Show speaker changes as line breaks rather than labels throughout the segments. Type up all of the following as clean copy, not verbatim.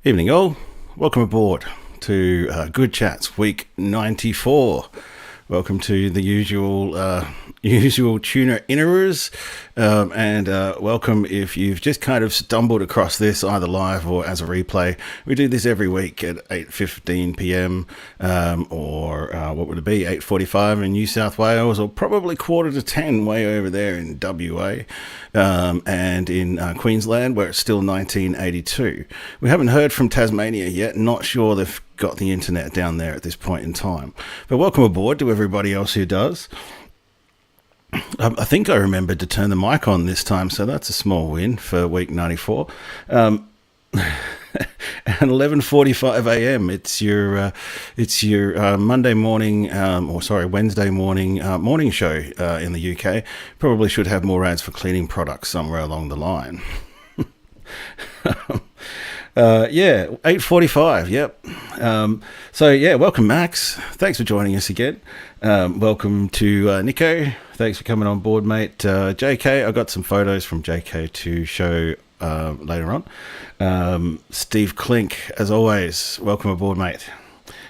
Evening all, welcome aboard to Good Chats week 94. Welcome to the usual tuner innerers, and welcome if you've just kind of stumbled across this either live or as a replay. We do this every week at 8:15 p.m. Or what would it be, 8:45 in New South Wales, or probably 9:45 way over there in WA, and in Queensland where it's still 1982. We haven't heard from Tasmania yet, not sure they've got the internet down there at this point in time. But welcome aboard to everybody else who does. I think I remembered to turn the mic on this time, so that's a small win for week 94. And 11:45 a.m. It's your Monday morning, Wednesday morning morning show in the UK. Probably should have more ads for cleaning products somewhere along the line. 8:45. Yep. Welcome, Max. Thanks for joining us again. Welcome to Nico. Thanks for coming on board, mate. JK, I got some photos from JK to show later on. Steve Klink, as always, welcome aboard, mate.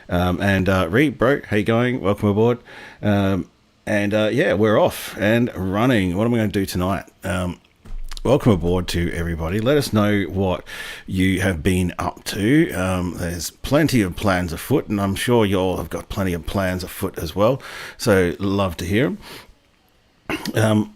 Reed, bro, how you going? Welcome aboard. We're off and running. What am I going to do tonight? Welcome aboard to everybody. Let us know what you have been up to. There's plenty of plans afoot, and I'm sure you all have got plenty of plans afoot as well. So love to hear them.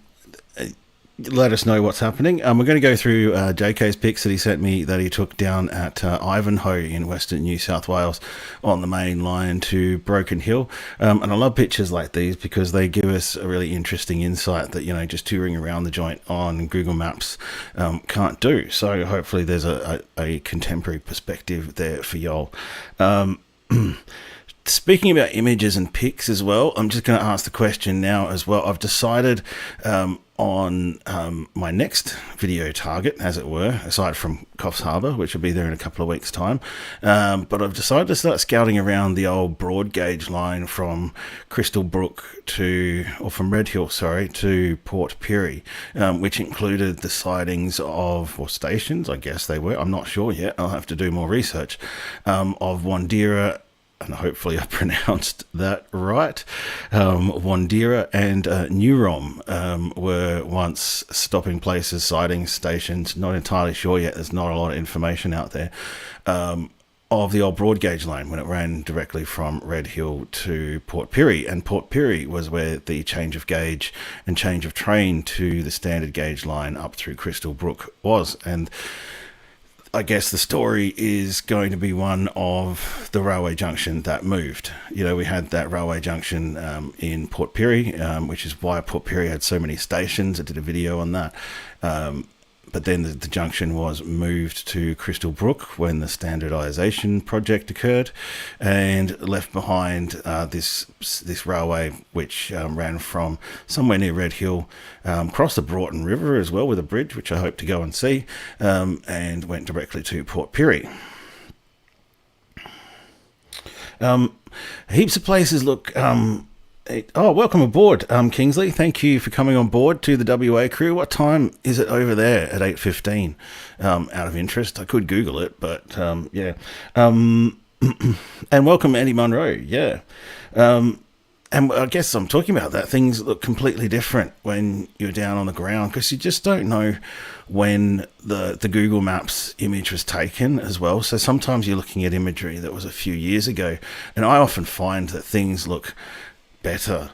Let us know what's happening. We're going to go through JK's pics that he sent me that he took down at Ivanhoe in Western New South Wales on the main line to Broken Hill. And I love pictures like these because they give us a really interesting insight that, just touring around the joint on Google Maps can't do. So hopefully there's a contemporary perspective there for y'all. Speaking about images and pics as well, I'm just going to ask the question now as well. I've decided on my next video target, as it were, aside from Coffs Harbour, which will be there in a couple of weeks' time. But I've decided to start scouting around the old broad gauge line from from Red Hill, to Port Pirie, which included the sightings of, or stations, I guess they were, I'm not sure yet, I'll have to do more research, of Wandera, and hopefully I pronounced that right. Wandera and Neurom were once stopping places, sighting stations. Not entirely sure yet. There's not a lot of information out there of the old broad gauge line when it ran directly from Red Hill to Port Pirie. And Port Pirie was where the change of gauge and change of train to the standard gauge line up through Crystal Brook was. And I guess the story is going to be one of the railway junction that moved. We had that railway junction in Port Pirie, which is why Port Pirie had so many stations. I did a video on that. But then the junction was moved to Crystal Brook when the standardisation project occurred, and left behind this railway which ran from somewhere near Red Hill, crossed the Broughton River as well with a bridge, which I hope to go and see, and went directly to Port Pirie. Heaps of places look... welcome aboard, Kingsley. Thank you for coming on board to the WA crew. What time is it over there at 8:15? Out of interest, I could Google it, but yeah. And welcome, Andy Munro. Yeah. And I guess I'm talking about that. Things look completely different when you're down on the ground because you just don't know when the Google Maps image was taken as well. So sometimes you're looking at imagery that was a few years ago, and I often find that things look better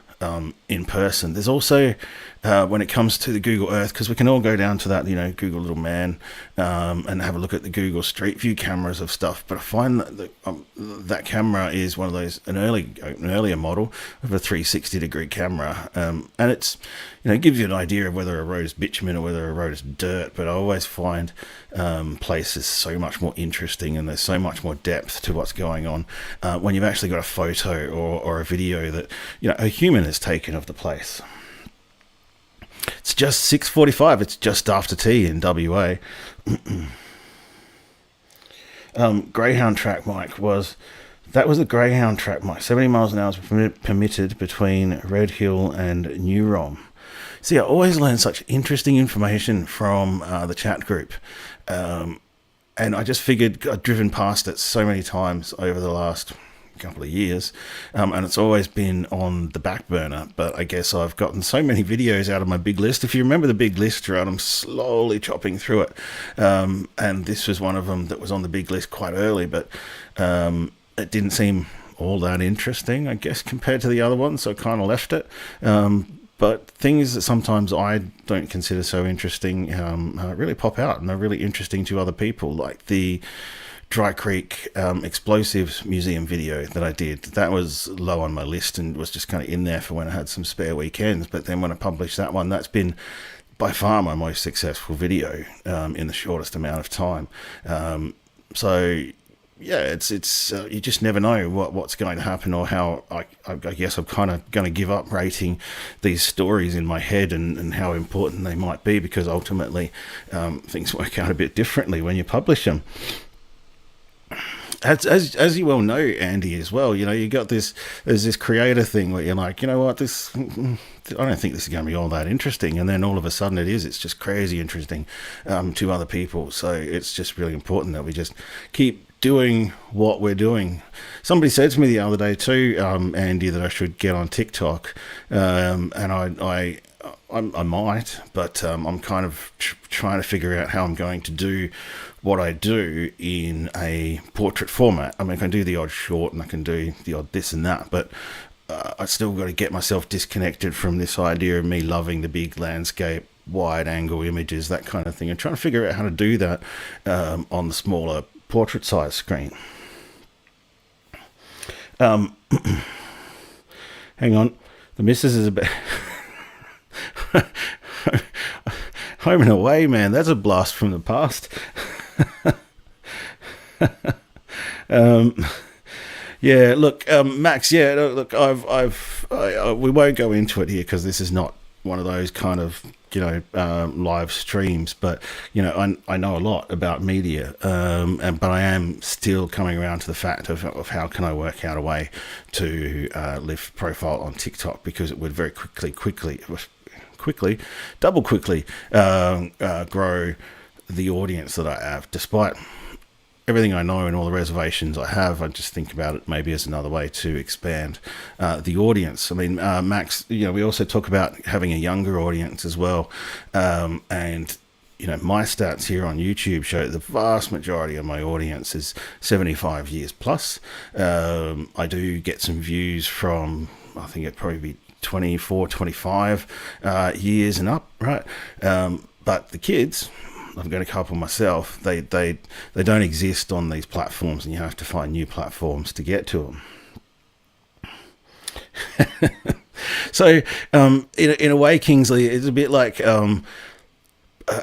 in person. There's also when it comes to the Google Earth, because we can all go down to that Google Little Man and have a look at the Google Street View cameras of stuff, but I find that that camera is one of those an earlier model of a 360-degree camera, and it's gives you an idea of whether a road is bitumen or whether a road is dirt. But I always find places so much more interesting, and there's so much more depth to what's going on when you've actually got a photo or a video that a human has taken of the place. It's just 6:45. It's just after tea in WA. Greyhound track, Mike, was a Greyhound track, Mike. 70 miles an hour was permitted between Red Hill and Neurom. See, I always learn such interesting information from the chat group. and I just figured I'd driven past it so many times over the last couple of years, and it's always been on the back burner. But I guess I've gotten so many videos out of my big list. If you remember the big list, right, I'm slowly chopping through it, and this was one of them that was on the big list quite early, but it didn't seem all that interesting, I guess, compared to the other ones, so I kind of left it. But things that sometimes I don't consider so interesting really pop out and are really interesting to other people, like the Dry Creek Explosives Museum video that I did. That was low on my list and was just kind of in there for when I had some spare weekends. But then when I published that one, that's been by far my most successful video in the shortest amount of time. So yeah, it's you just never know what's going to happen, or how I guess I'm kind of going to give up rating these stories in my head and how important they might be, because ultimately things work out a bit differently when you publish them. As you well know, Andy, as well, you know, you got there's this creator thing where you're like, you know what, I don't think this is going to be all that interesting, and then all of a sudden it's just crazy interesting to other people. So it's just really important that we just keep doing what we're doing. Somebody said to me the other day too, Andy, that I should get on TikTok, and I might, but I'm kind of trying to figure out how I'm going to do what I do in a portrait format. I mean, I can do the odd short and I can do the odd this and that, but I still got to get myself disconnected from this idea of me loving the big landscape, wide angle images, that kind of thing, and trying to figure out how to do that on the smaller portrait size screen. Hang on, the missus is a bit Home and Away, man, that's a blast from the past. Yeah, look, Max, yeah, look, we won't go into it here because this is not one of those kind of, you know, live streams, but, you know, I know a lot about media, but I am still coming around to the fact of how can I work out a way to lift profile on TikTok, because it would very double quickly grow the audience that I have. Despite everything I know and all the reservations I have, I just think about it maybe as another way to expand the audience. I mean, Max, you know, we also talk about having a younger audience as well, and you know, my stats here on YouTube show the vast majority of my audience is 75 years plus. I do get some views from, I think it'd probably be 24, 25 years and up, right? But the kids, I've got a couple myself, they don't exist on these platforms, and you have to find new platforms to get to them. So in a way, Kingsley, it's a bit like an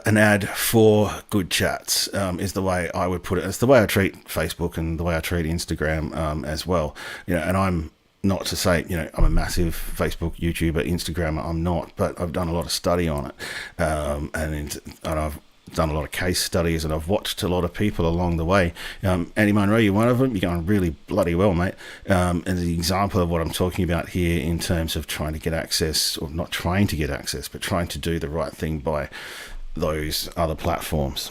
ad for good chats, is the way I would put it. It's the way I treat Facebook and the way I treat Instagram as well. You know, and I'm not to say, you know, I'm a massive Facebook, YouTuber, Instagrammer. I'm not, but I've done a lot of study on it, and I've done a lot of case studies, and I've watched a lot of people along the way. Andy Munro, you're one of them. You're going really bloody well, mate. And the example of what I'm talking about here in terms of trying to get access, or not trying to get access, but trying to do the right thing by those other platforms.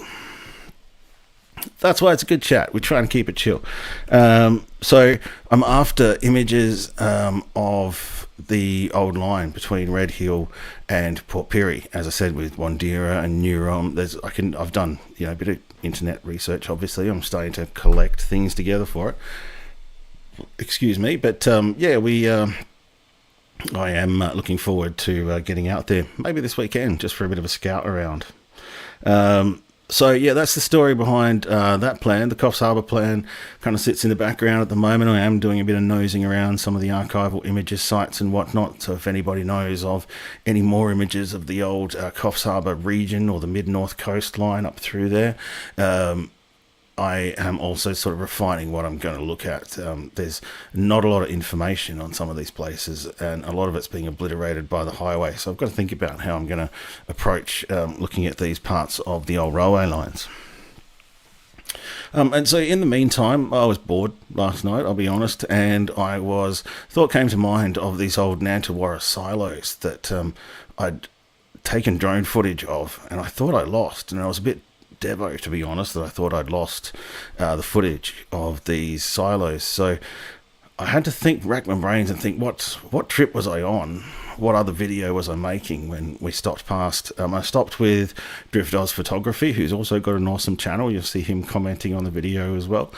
That's why it's a good chat. We try and keep it chill. So I'm after images of the old line between Red Hill and Port Pirie. As I said, with Wandera and Neuron, I've done, you know, a bit of internet research. Obviously, I'm starting to collect things together for it. Excuse me, but yeah, I am looking forward to getting out there maybe this weekend just for a bit of a scout around. So yeah, that's the story behind that plan. The Coffs Harbour plan kind of sits in the background at the moment. I am doing a bit of nosing around some of the archival images sites and whatnot. So if anybody knows of any more images of the old Coffs Harbour region or the mid-north coastline up through there, I am also sort of refining what I'm going to look at. There's not a lot of information on some of these places, and a lot of it's being obliterated by the highway. So I've got to think about how I'm going to approach looking at these parts of the old railway lines. And so in the meantime, I was bored last night, I'll be honest, and thought came to mind of these old Nantawarra silos that I'd taken drone footage of, and I thought I lost, and I was a bit Devo, to be honest, that I thought I'd lost the footage of these silos. So I had to rack my brains and think, what trip was I on? What other video was I making when we stopped past? I stopped with Drift Oz Photography, who's also got an awesome channel. You'll see him commenting on the video as well.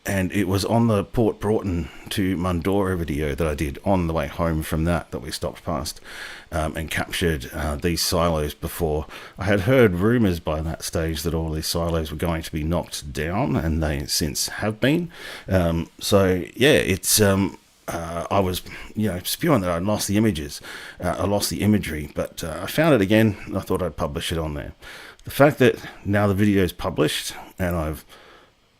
And it was on the Port Broughton to Mundora video that I did on the way home from that we stopped past and captured these silos before. I had heard rumours by that stage that all these silos were going to be knocked down, and they since have been. So yeah, it's I was spewing that I'd lost the images, I lost the imagery, but I found it again and I thought I'd publish it on there. The fact that now the video is published and I've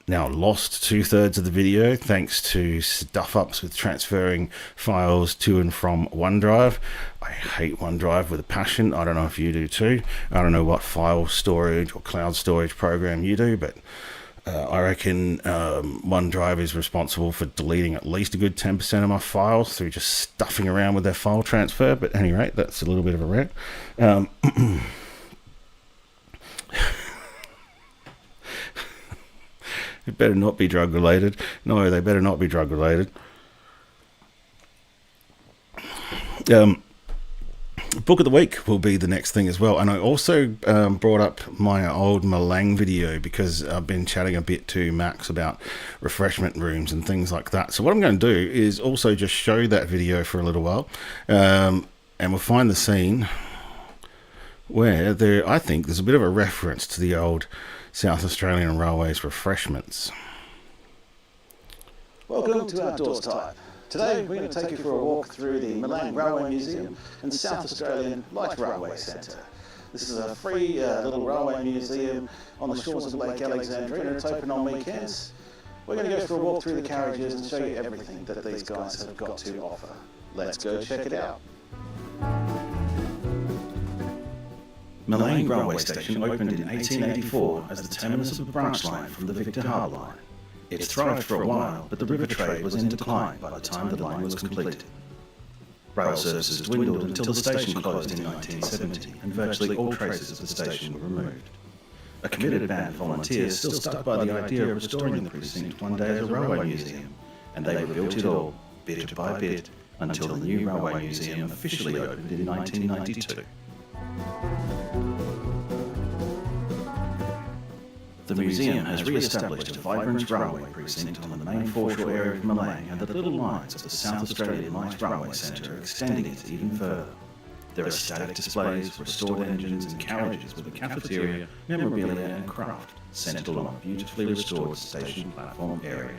now lost 2/3 of the video thanks to stuff-ups with transferring files to and from OneDrive. I hate OneDrive with a passion. I don't know if you do too. I don't know what file storage or cloud storage program you do, but I reckon OneDrive is responsible for deleting at least a good 10% of my files through just stuffing around with their file transfer. But at any rate, that's a little bit of a rant. It better not be drug related. No, they better not be drug related. Book of the week will be the next thing as well. And I also brought up my old Malang video because I've been chatting a bit to Max about refreshment rooms and things like that. So what I'm going to do is also just show that video for a little while. And we'll find the scene where I think there's a bit of a reference to the old South Australian Railways refreshments.
Welcome to Outdoors Type. Today we're going to take you for a walk through the Malang Railway Museum and South Australian Light Railway Centre. This is a free little railway museum on the shores of Lake Alexandria, and it's open on weekends. We're going to go for a walk through the carriages and show you everything that these guys have got to offer. Let's go check it out.
Malang Railway Station opened in 1884 as the terminus of a branch line from the Victor Harbour line. It thrived for a while, but the river trade was in decline by the time the line was completed. Rail services dwindled until the station closed in 1970, and virtually all traces of the station were removed. A committed band of volunteers still stuck by the idea of restoring the precinct one day as a railway museum, and they rebuilt it all, bit by bit, until the new railway museum officially opened in 1992. The museum has re-established a vibrant railway precinct on the main foreshore area of Malang, and the little lines of the South Australian Light Railway Centre are extending it even further. There are static displays, restored engines and carriages with a cafeteria, memorabilia and craft, centred on a beautifully restored station platform area.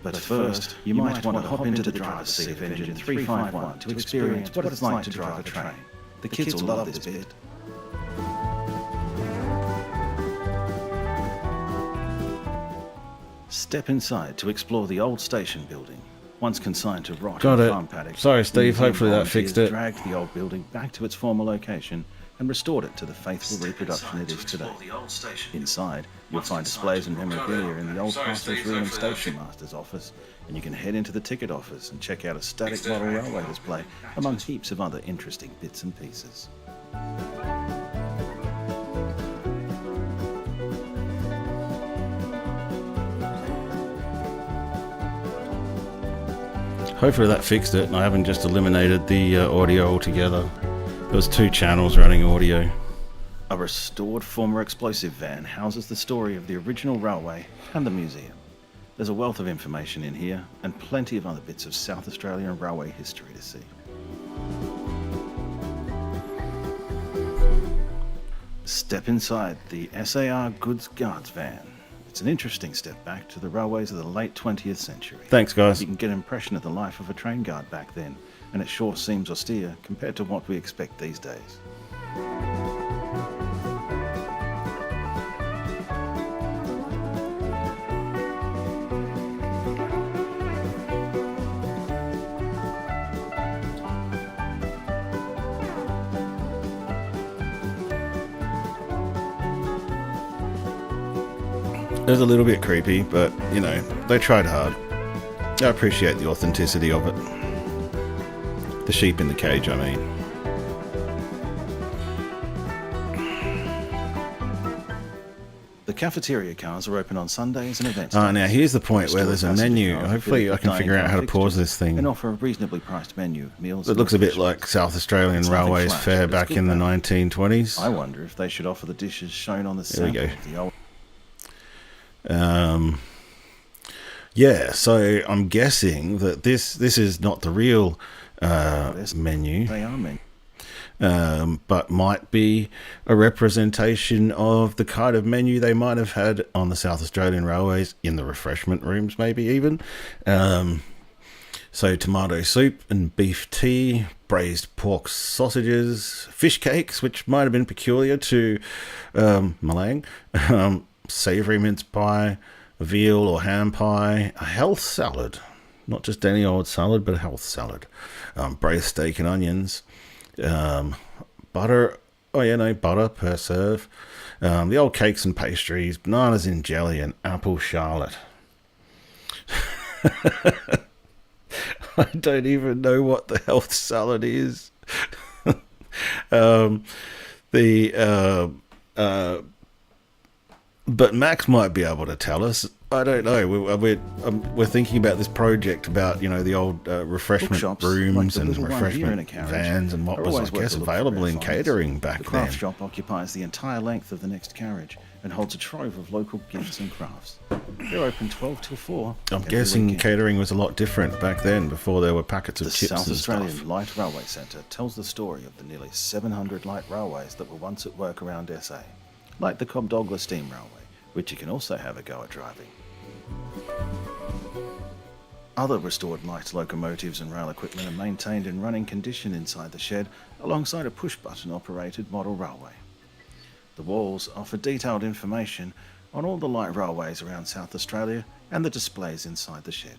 But first, you might want to hop into the driver's seat of engine 351 to experience what it's like to drive a train. The kids will love this bit. Step inside to explore the old station building. Once consigned to rot in a farm paddock.
Sorry, Steve. Hopefully that fixed it.
Dragged the old building back to its former location and restored it to the faithful reproduction it is today. Inside, you'll find displays and memorabilia in the old parcels room and station master's office, and you can head into the ticket office and check out a static model railway display among heaps of other interesting bits and pieces.
Hopefully that fixed it and I haven't just eliminated the audio altogether. There was 2 channels running audio.
A restored former explosive van houses the story of the original railway and the museum. There's a wealth of information in here and plenty of other bits of South Australian railway history to see. Step inside the SAR Goods Guards van. It's an interesting step back to the railways of the late 20th century.
Thanks, guys.
You can get an impression of the life of a train guard back then, and it sure seems austere compared to what we expect these days.
It was a little bit creepy, but, you know, they tried hard. I appreciate the authenticity of it. The sheep in the cage, I mean.
cafeteria cars are open on Sundays and events.
Now here's the point where
Store
there's a
passenger
menu.
cars
Hopefully I can
dining
figure out
car
how to pause
fixtures
this thing.
and offer a reasonably priced menu of meals.
It looks a bit like South Australian
It's nothing
Railways
flash,
fare
but it's
back
good
in the
value.
1920s.
I wonder if they should offer the dishes shown on the
There we
sample
go.
of the old.
Yeah, so I'm guessing that this is not the real menu,
They are men.
but might be a representation of the kind of menu they might have had on the South Australian Railways in the refreshment rooms, maybe even. So tomato soup and beef tea, braised pork sausages, fish cakes, which might have been peculiar to Malang, savoury mince pie, veal or ham pie, a health salad, not just any old salad, but a health salad, braised steak and onions, butter, butter per serve, the old cakes and pastries, bananas in jelly, and apple charlotte. I don't even know what the health salad is. But Max might be able to tell us. I don't know. We're thinking about this project about the old refreshment
Bookshops,
rooms
like the
and
little one here in a
refreshment
carriage,
vans and what
are
was,
always
I
worth
guess,
a look for
available
their
in
finds.
catering back
The
then.
craft shop occupies the entire length of the next carriage and holds a trove of local gifts and crafts. They're open 12 till 4.
I'm
every
guessing
weekend.
catering was a lot different back then, before there were packets of
The
chips
South
and
Australian
stuff.
Light Railway Centre tells the story of the nearly 700 light railways that were once at work around SA, like the Cobdogla Steam Railway, which you can also have a go at driving. Other restored light locomotives and rail equipment are maintained in running condition inside the shed alongside a push-button operated model railway. The walls offer detailed information on all the light railways around South Australia and the displays inside the shed.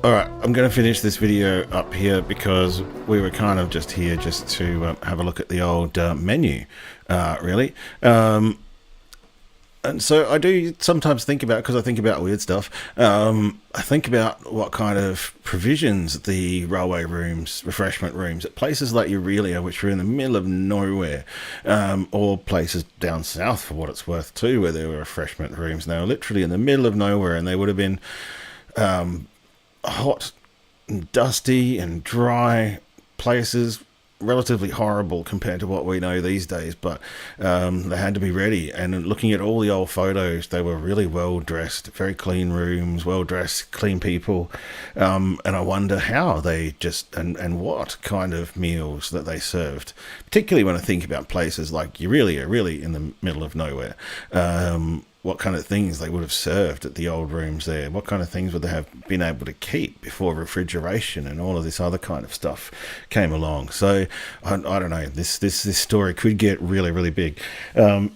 Alright, I'm going to finish this video up here because we were kind of just here just to have a look at the old menu, really. And so I do sometimes think about, because I think about weird stuff, I think about what kind of provisions the railway rooms, refreshment rooms, at places like Aurelia, which are in the middle of nowhere, or places down south, for what it's worth too, where there were refreshment rooms. And they were literally in the middle of nowhere, and they would have been hot and dusty and dry places, relatively horrible compared to what we know these days, but they had to be ready. And looking at all the old photos, they were really well dressed, very clean rooms, well dressed, clean people, and I wonder how they just and what kind of meals that they served, particularly when I think about places like Aurelia, really in the middle of nowhere. What kind of things they would have served at the old rooms there, what kind of things would they have been able to keep before refrigeration and all of this other kind of stuff came along. So I don't know, this story could get really, really big. So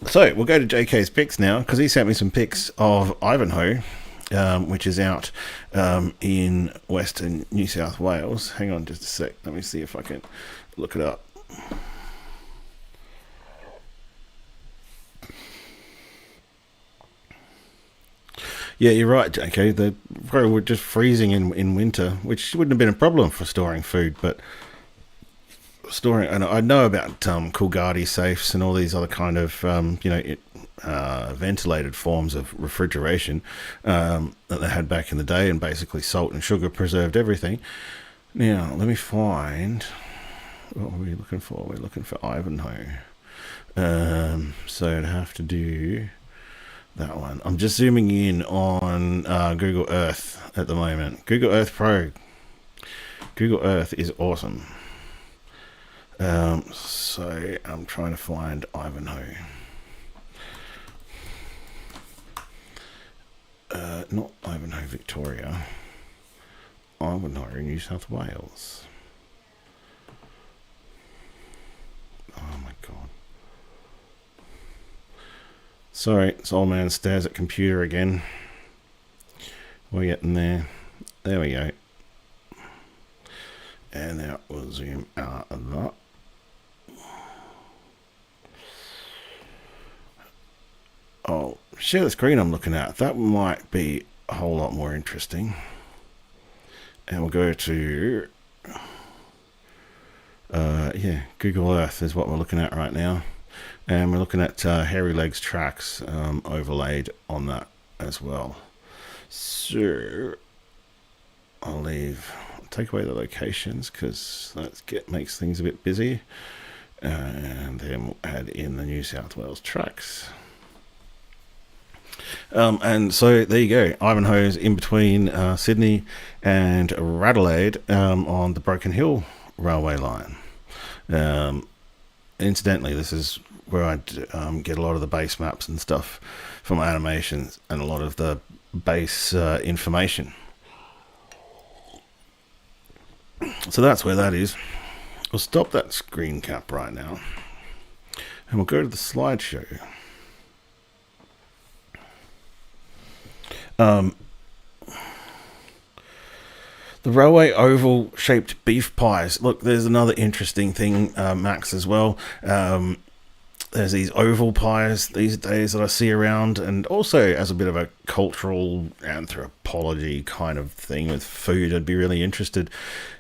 we'll go to JK's pics now, because he sent me some pics of Ivanhoe, which is out in Western New South Wales. Hang on just a sec, let me see if I can look it up. Yeah, you're right, JK. They probably were just freezing in winter, which wouldn't have been a problem for storing food, but storing, and I know about Coolgardie safes and all these other kind of ventilated forms of refrigeration that they had back in the day, and basically salt and sugar preserved everything. Now let me find, what were we looking for? We're looking for Ivanhoe, so I'd have to do that one. I'm just zooming in on Google Earth at the moment. Google Earth Pro. Google Earth is awesome. So I'm trying to find Ivanhoe. Not Ivanhoe, Victoria. Ivanhoe, New South Wales. Oh my god. Sorry, this old man stares at computer again. We're getting there. There we go. And now we'll zoom out of that. Oh, share the screen I'm looking at. That might be a whole lot more interesting. And we'll go to... yeah, Google Earth is what we're looking at right now. and we're looking at Hairy Legs tracks overlaid on that as well. So I'll take away the locations because that makes things a bit busy, and then we'll add in the New South Wales tracks. And so there you go, Ivanhoe's in between Sydney and Radelaide on the Broken Hill railway line. Incidentally, this is where I get a lot of the base maps and stuff from animations and a lot of the base information. So that's where that is. We'll stop that screen cap right now and we'll go to the slideshow. The railway oval shaped beef pies. Look, there's another interesting thing, Max, as well. There's these oval pies these days that I see around, and also as a bit of a cultural anthropology kind of thing with food, I'd be really interested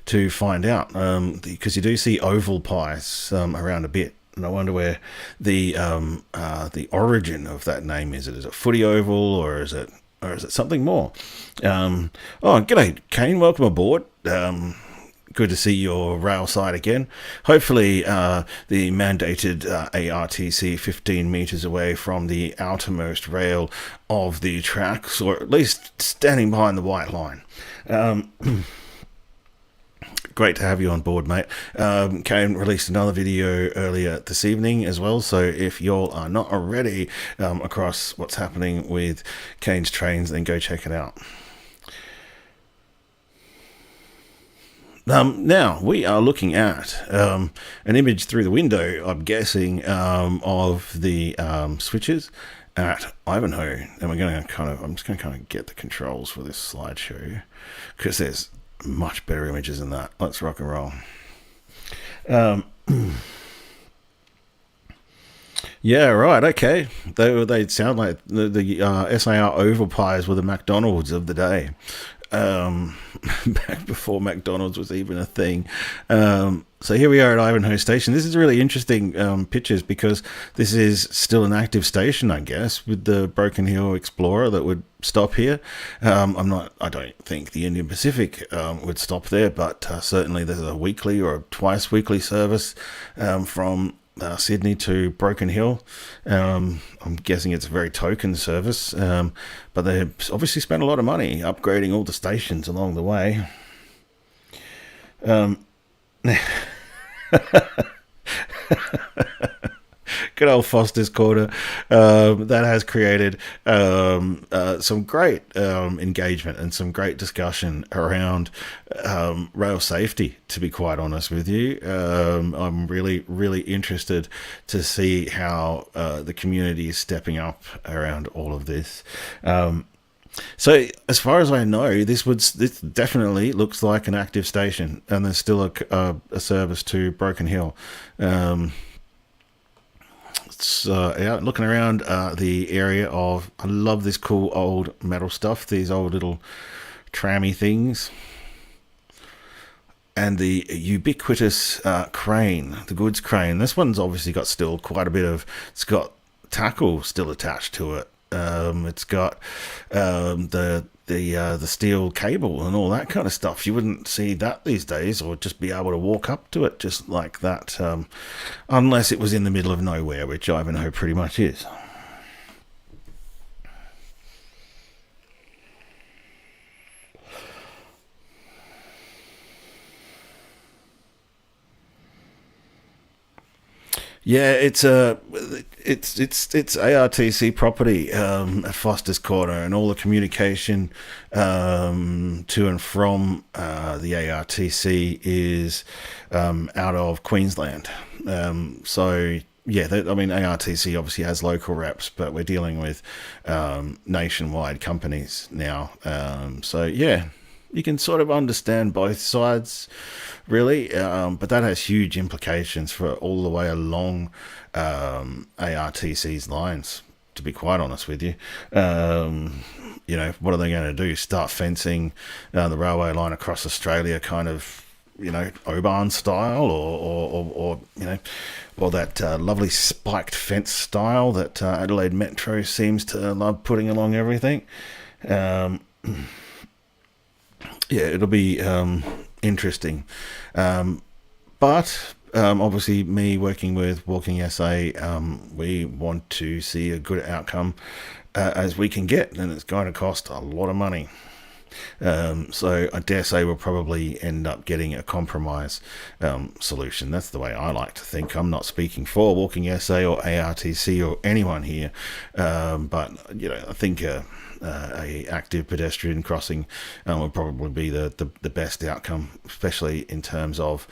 to find out, because you do see oval pies around a bit. And I wonder where the origin of that name is. Is it footy oval, or is it something more? Oh, g'day, Kane. Welcome aboard. Good to see your rail side again. Hopefully, the mandated ARTC 15 metres away from the outermost rail of the tracks, or at least standing behind the white line. Great to have you on board, mate. Kane released another video earlier this evening as well, so if y'all are not already across what's happening with Kane's trains, then go check it out. Now, we are looking at an image through the window, I'm guessing, of the switches at Ivanhoe. And I'm just going to kind of get the controls for this slideshow, because there's much better images than that. Let's rock and roll. Yeah, right, okay. They sound like the SAR oval pies were the McDonald's of the day. Back before McDonald's was even a thing. So here we are at Ivanhoe Station. This is really interesting pictures, because this is still an active station, I guess, with the Broken Hill Explorer that would stop here. I don't think the Indian Pacific would stop there, but certainly there's a weekly or twice weekly service from Sydney to Broken Hill. I'm guessing it's a very token service, but they obviously spent a lot of money upgrading all the stations along the way. Good old Foster's Corner. That has created some great engagement and some great discussion around rail safety, to be quite honest with you. I'm really, really interested to see how the community is stepping up around all of this. So as far as I know, this definitely looks like an active station, and there's still a service to Broken Hill. Looking around the area of, I love this cool old metal stuff, these old little trammy things, and the ubiquitous crane, the goods crane. This one's obviously got still quite a bit of, it's got tackle still attached to it. It's got the steel cable and all that kind of stuff. You wouldn't see that these days, or just be able to walk up to it just like that, unless it was in the middle of nowhere, which Ivanhoe pretty much is. Yeah, it's ARTC property at Foster's Corner, and all the communication to and from the ARTC is out of Queensland. So yeah, ARTC obviously has local reps, but we're dealing with nationwide companies now. So yeah, you can sort of understand both sides, really, but that has huge implications for all the way along ARTC's lines, to be quite honest with you. What are they going to do? Start fencing the railway line across Australia kind of Oban style, or or that lovely spiked fence style that Adelaide Metro seems to love putting along everything. Yeah, it'll be interesting. But obviously, me working with Walking SA, we want to see a good outcome as we can get, and it's going to cost a lot of money. So I dare say we'll probably end up getting a compromise solution. That's the way I like to think. I'm not speaking for Walking SA or ARTC or anyone here, but I think a active pedestrian crossing would probably be the best outcome, especially in terms of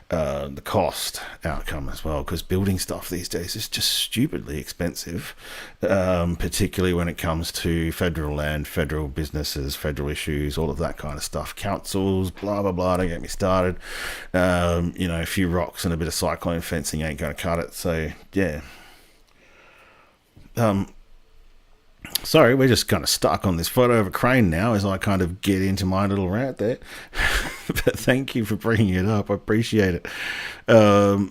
the cost outcome as well, because building stuff these days is just stupidly expensive, particularly when it comes to federal land, federal businesses, federal issues, all of that kind of stuff, councils, blah blah blah. Don't get me started. A few rocks and a bit of cyclone fencing ain't going to cut it. So yeah. Sorry, we're just kind of stuck on this photo of a crane now as I kind of get into my little rant there. But thank you for bringing it up. I appreciate it. So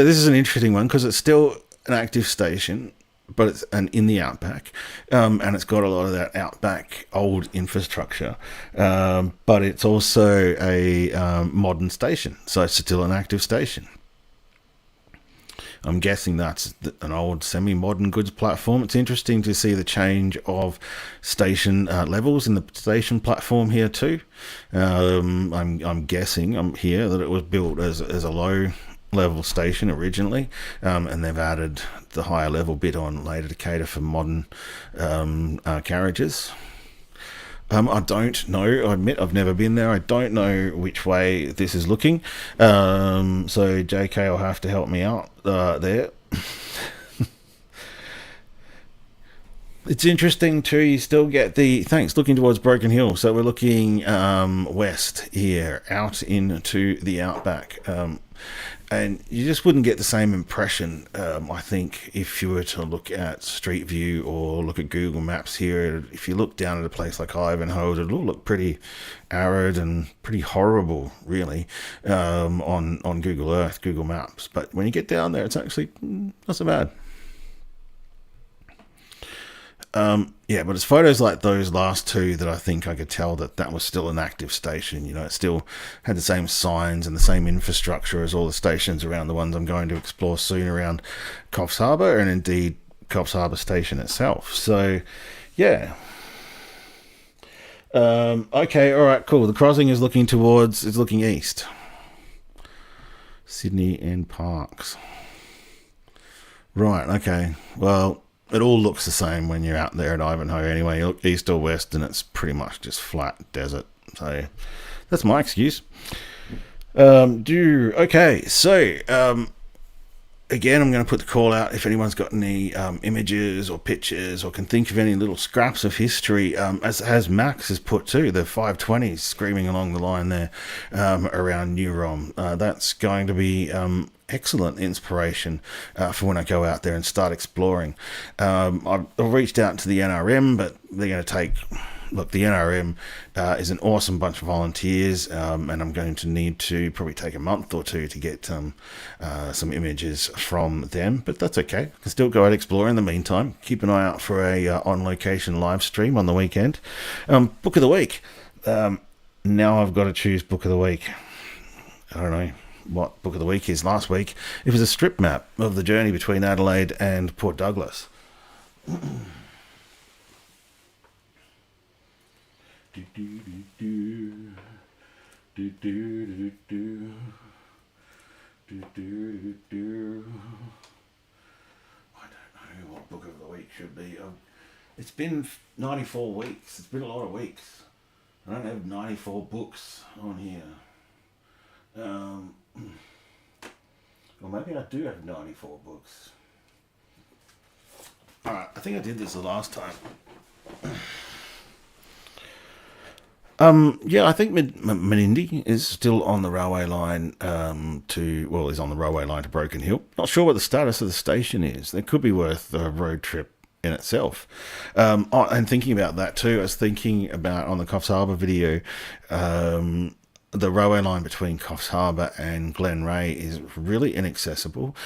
this is an interesting one because it's still an active station, but it's in the outback, and it's got a lot of that outback old infrastructure, but it's also a modern station, so it's still an active station. I'm guessing that's an old semi-modern goods platform. It's interesting to see the change of station levels in the station platform here too. I'm guessing here that it was built as a low level station originally, and they've added the higher level bit on later to cater for modern carriages. I don't know. I admit I've never been there. I don't know which way this is looking. So JK will have to help me out there. It's interesting too. You still get looking towards Broken Hill. So we're looking west here, out into the outback. And you just wouldn't get the same impression, I think, if you were to look at Street View or look at Google Maps here. If you look down at a place like Ivanhoe, it'll look pretty arid and pretty horrible, really, on Google Earth, Google Maps. But when you get down there, it's actually not so bad. Yeah, but it's photos like those last two that I think I could tell that was still an active station. It still had the same signs and the same infrastructure as all the stations around the ones I'm going to explore soon around Coffs Harbour, and indeed Coffs Harbour Station itself. So, yeah. Okay, all right, cool. The crossing is looking east. Sydney and Parks. Right, okay. Well, it all looks the same when you're out there at Ivanhoe anyway. You look east or west and it's pretty much just flat desert. So that's my excuse. Okay, so again, I'm going to put the call out if anyone's got any images or pictures or can think of any little scraps of history, as Max has put too, the 520s screaming along the line there around New Rom. That's going to be excellent inspiration for when I go out there and start exploring. I've reached out to the NRM, but they're going to take... Look, the NRM is an awesome bunch of volunteers, and I'm going to need to probably take a month or two to get some images from them, but that's okay. I can still go out explore in the meantime. Keep an eye out for a on-location live stream on the weekend. Book of the week. Now I've got to choose book of the week. I don't know what book of the week is. Last week, it was a strip map of the journey between Adelaide and Port Douglas. I don't know what book of the week should be. It's been 94 weeks. It's been a lot of weeks. I don't have 94 books on here. Well, maybe I do have 94 books. Alright, I think I did this the last time. Yeah, I think Menindee is still on the railway line is on the railway line to Broken Hill. Not sure what the status of the station is. It could be worth a road trip in itself. And thinking about that too, I was thinking about on the Coffs Harbour video, the railway line between Coffs Harbour and Glenray is really inaccessible.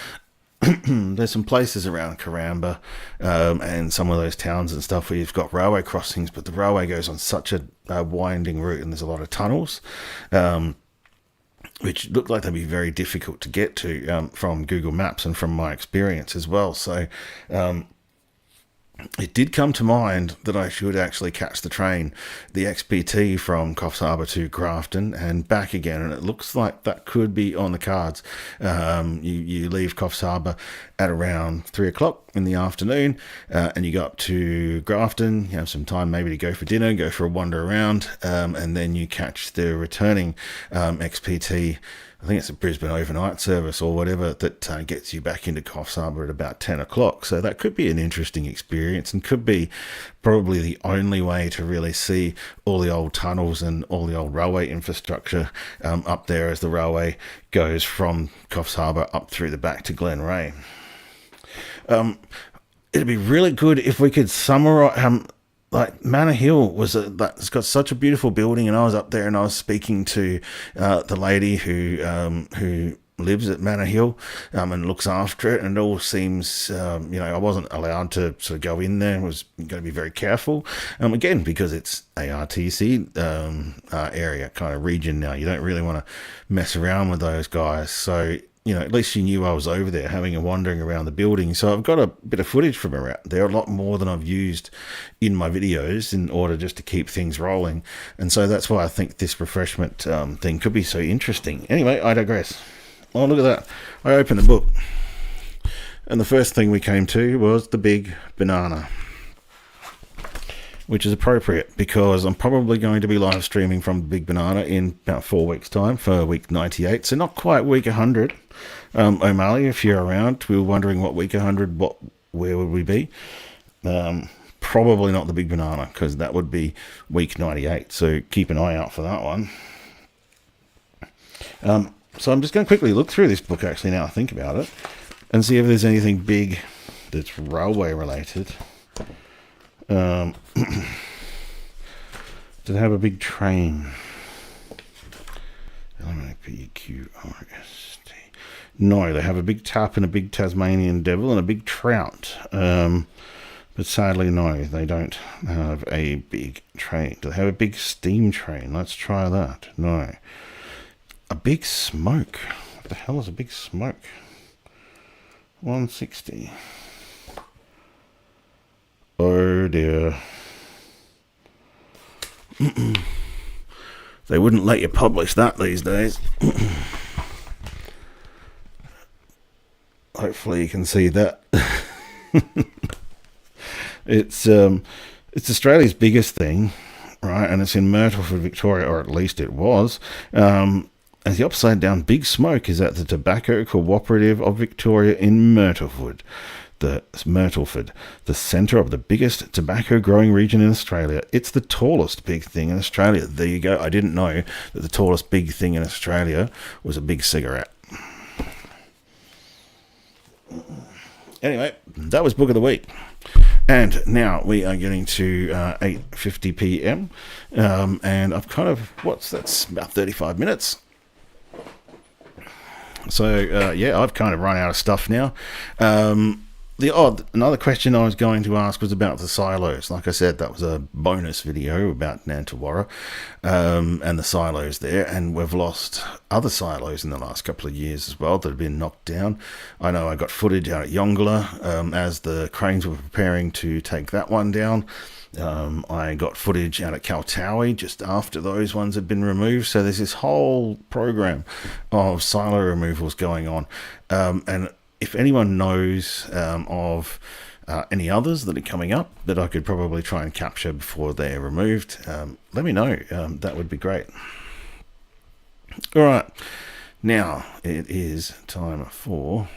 There's some places around Karamba and some of those towns and stuff where you've got railway crossings, but the railway goes on such a winding route, and there's a lot of tunnels, which look like they'd be very difficult to get to from Google Maps and from my experience as well. So it did come to mind that I should actually catch the train, the XPT from Coffs Harbour to Grafton and back again, and it looks like that could be on the cards. You leave Coffs Harbour at around 3 o'clock in the afternoon, and you go up to Grafton. You have some time maybe to go for dinner, go for a wander around, and then you catch the returning XPT. I think it's a Brisbane overnight service or whatever that gets you back into Coffs Harbour at about 10 o'clock. So that could be an interesting experience and could be probably the only way to really see all the old tunnels and all the old railway infrastructure up there as the railway goes from Coffs Harbour up through the back to Glenray. It'd be really good if we could summarise... like Manor Hill it's got such a beautiful building, and I was up there and I was speaking to the lady who lives at Manor Hill and looks after it, and it all seems I wasn't allowed to sort of go in there. I was going to be very careful again because it's ARTC area kind of region now. You don't really want to mess around with those guys, so at least you knew I was over there having a wandering around the building. So I've got a bit of footage from around there, a lot more than I've used in my videos in order just to keep things rolling. And so that's why I think this refreshment thing could be so interesting. Anyway, I digress. Oh, look at that. I opened the book. And the first thing we came to was the big banana, which is appropriate because I'm probably going to be live streaming from Big Banana in about 4 weeks' time for week 98. So not quite week 100. O'Malley, if you're around, we were wondering what week 100, where would we be? Probably not the Big Banana because that would be week 98. So keep an eye out for that one. So I'm just going to quickly look through this book actually now I think about it and see if there's anything big that's railway related. Did it have a big train? LMAPQRST. No, they have a big tap and a big Tasmanian devil and a big trout. But sadly, no, they don't have a big train. Do they have a big steam train? Let's try that. No. A big smoke. What the hell is a big smoke? 160. Oh dear. They wouldn't let you publish that these days. Hopefully you can see that. It's Australia's biggest thing, right? And it's in Myrtleford, Victoria, or at least it was. And the upside down big smoke is at the Tobacco Cooperative of Victoria in Myrtleford. The centre of the biggest tobacco growing region in Australia. It's the tallest big thing in Australia. There you go. I didn't know that the tallest big thing in Australia was a big cigarette. Anyway, that was Book of the Week. And now we are getting to 8:50 p.m. And I've kind of, that's about 35 minutes. So, I've kind of run out of stuff now. Another question I was going to ask was about the silos. Like I said, that was a bonus video about Nantawara and the silos there, and we've lost other silos in the last couple of years as well that have been knocked down. I know I got footage out at Yongala as the cranes were preparing to take that one down. I got footage out at Kaltawi just after those ones had been removed. So there's this whole program of silo removals going on, and if anyone knows of any others that are coming up that I could probably try and capture before they're removed, let me know. That would be great. All right. Now it is time for...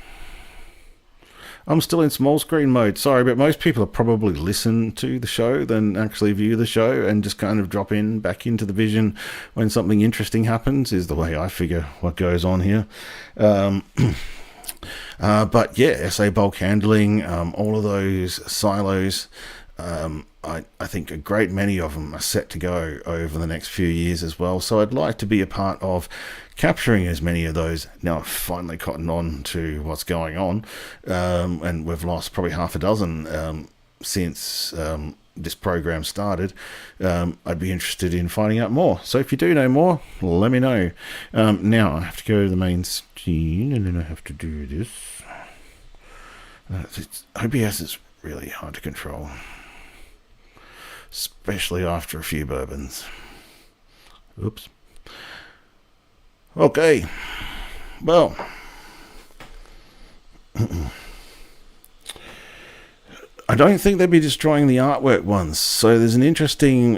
I'm still in small screen mode. Sorry, but most people probably listen to the show than actually view the show and just kind of drop in back into the vision when something interesting happens, is the way I figure what goes on here. But yeah, SA bulk handling, all of those silos I think a great many of them are set to go over the next few years as well. So I'd like to be a part of capturing as many of those. Now I've finally cottoned on to what's going on, and we've lost probably half a dozen since this program started. I'd be interested in finding out more. So if you do know more, let me know. Now I have to go to the main screen, and then I have to do this. OBS is really hard to control, especially after a few bourbons. Oops. Okay. Well, I don't think they'd be destroying the artwork ones. So there's an interesting,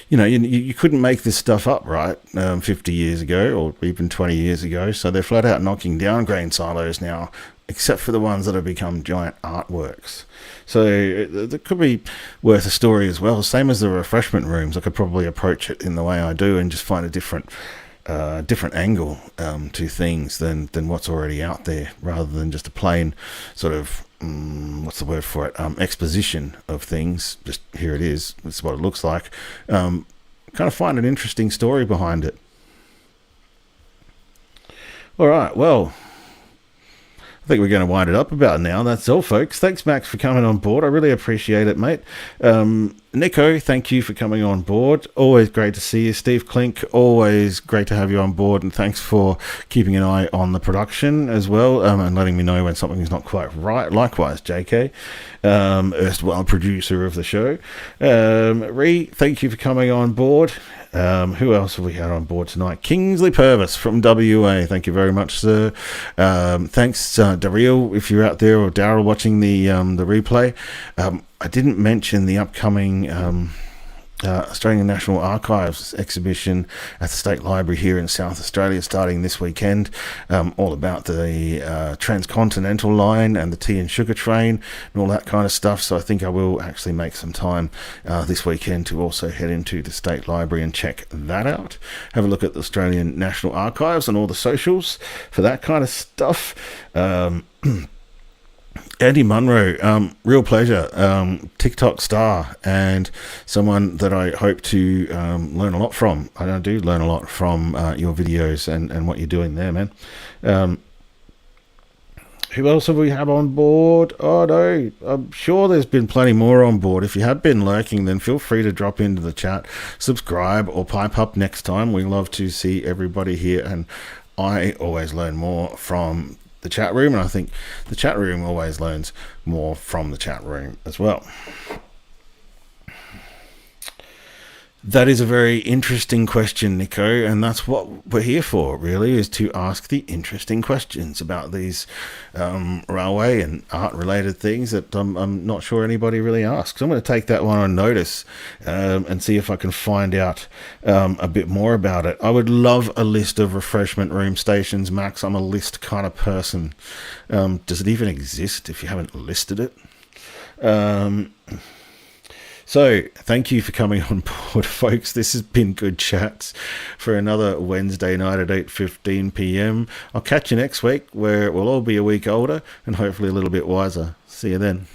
you couldn't make this stuff up, right? 50 years ago or even 20 years ago. So they're flat out knocking down grain silos now, except for the ones that have become giant artworks. So that could be worth a story as well. Same as the refreshment rooms. I could probably approach it in the way I do and just find a different angle to things than what's already out there, rather than just a plain sort of what's the word for it, exposition of things. Just here it is, this is what it looks like. Kind of find an interesting story behind it. All right, well, I think we're going to wind it up about now. That's all, folks. Thanks, Max, for coming on board. I really appreciate it, mate. Nico, thank you for coming on board. Always great to see you. Steve Klink, always great to have you on board. And thanks for keeping an eye on the production as well, and letting me know when something is not quite right. Likewise, JK, erstwhile producer of the show. Ree, thank you for coming on board. Who else have we had on board tonight? Kingsley Purvis from WA. Thank you very much, sir. Thanks, Daryl, if you're out there, or Daryl watching the replay. I didn't mention the upcoming Australian National Archives exhibition at the State Library here in South Australia, starting this weekend. All about the transcontinental line and the tea and sugar train and all that kind of stuff. So I think I will actually make some time this weekend to also head into the State Library and check that out. Have a look at the Australian National Archives and all the socials for that kind of stuff. Andy Munro, real pleasure, TikTok star, and someone that I hope to learn a lot from. I do learn a lot from your videos and what you're doing there, man. Who else have we had on board? Oh no, I'm sure there's been plenty more on board. If you have been lurking, then feel free to drop into the chat, subscribe, or pipe up next time. We love to see everybody here, and I always learn more from the chat room, and I think the chat room always learns more from the chat room as well. That is a very interesting question, Nico, and that's what we're here for, really, is to ask the interesting questions about these railway and art-related things that I'm not sure anybody really asks. I'm going to take that one on notice and see if I can find out a bit more about it. I would love a list of refreshment room stations, Max. I'm a list kind of person. Does it even exist if you haven't listed it? So, thank you for coming on board, folks. This has been Good Chats for another Wednesday night at 8:15 p.m. I'll catch you next week, where we'll all be a week older and hopefully a little bit wiser. See you then.